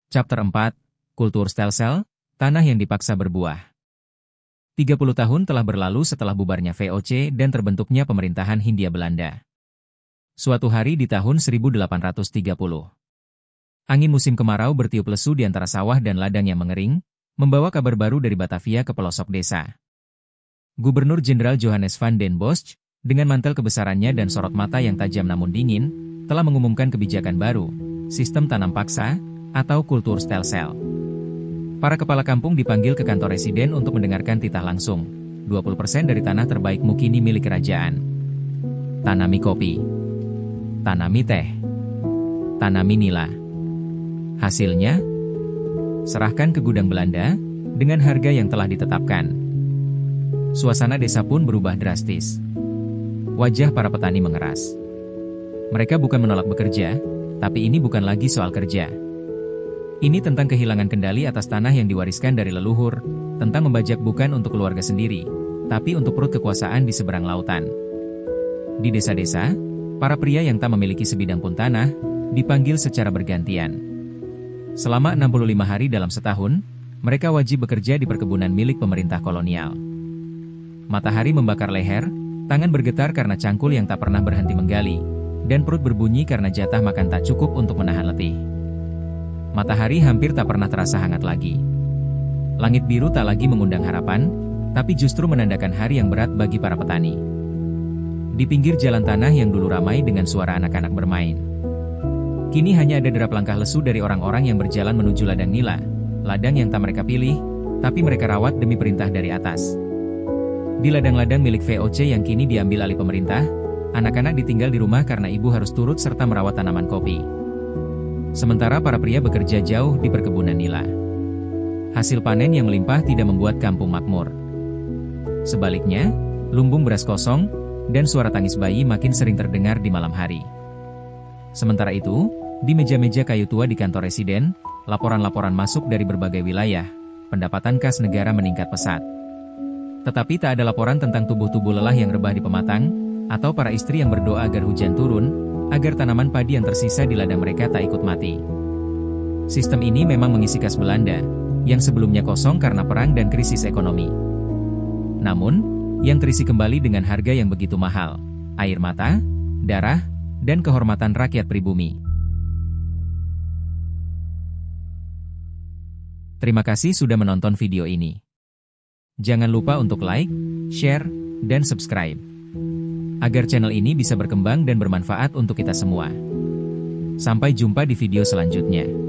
Chapter 4, Kultur Stelsel, Tanah yang Dipaksa Berbuah. 30 tahun telah berlalu setelah bubarnya VOC dan terbentuknya pemerintahan Hindia Belanda. Suatu hari di tahun 1830. Angin musim kemarau bertiup lesu di antara sawah dan ladang yang mengering, membawa kabar baru dari Batavia ke pelosok desa. Gubernur Jenderal Johannes van den Bosch, dengan mantel kebesarannya dan sorot mata yang tajam namun dingin, telah mengumumkan kebijakan baru, sistem tanam paksa, atau kultur stelsel. Para kepala kampung dipanggil ke kantor residen untuk mendengarkan titah langsung. 20% dari tanah terbaikmu kini milik kerajaan. Tanami kopi. Tanami teh. Tanami nila. Hasilnya, serahkan ke gudang Belanda, dengan harga yang telah ditetapkan. Suasana desa pun berubah drastis. Wajah para petani mengeras. Mereka bukan menolak bekerja, tapi ini bukan lagi soal kerja. Ini tentang kehilangan kendali atas tanah yang diwariskan dari leluhur, tentang membajak bukan untuk keluarga sendiri, tapi untuk perut kekuasaan di seberang lautan. Di desa-desa, para pria yang tak memiliki sebidang pun tanah, dipanggil secara bergantian. Selama 65 hari dalam setahun, mereka wajib bekerja di perkebunan milik pemerintah kolonial. Matahari membakar leher, tangan bergetar karena cangkul yang tak pernah berhenti menggali, dan perut berbunyi karena jatah makan tak cukup untuk menahan letih. Matahari hampir tak pernah terasa hangat lagi. Langit biru tak lagi mengundang harapan, tapi justru menandakan hari yang berat bagi para petani. Di pinggir jalan tanah yang dulu ramai dengan suara anak-anak bermain, kini hanya ada derap langkah lesu dari orang-orang yang berjalan menuju ladang nila, ladang yang tak mereka pilih, tapi mereka rawat demi perintah dari atas. Di ladang-ladang milik VOC yang kini diambil alih pemerintah, anak-anak ditinggal di rumah karena ibu harus turut serta merawat tanaman kopi. Sementara para pria bekerja jauh di perkebunan nila. Hasil panen yang melimpah tidak membuat kampung makmur. Sebaliknya, lumbung beras kosong, dan suara tangis bayi makin sering terdengar di malam hari. Sementara itu, di meja-meja kayu tua di kantor residen, laporan-laporan masuk dari berbagai wilayah, pendapatan kas negara meningkat pesat. Tetapi tak ada laporan tentang tubuh-tubuh lelah yang rebah di pematang, atau para istri yang berdoa agar hujan turun, agar tanaman padi yang tersisa di ladang mereka tak ikut mati. Sistem ini memang mengisi kas Belanda, yang sebelumnya kosong karena perang dan krisis ekonomi. Namun, yang terisi kembali dengan harga yang begitu mahal, air mata, darah, dan kehormatan rakyat pribumi. Terima kasih sudah menonton video ini. Jangan lupa untuk like, share, dan subscribe, agar channel ini bisa berkembang dan bermanfaat untuk kita semua. Sampai jumpa di video selanjutnya.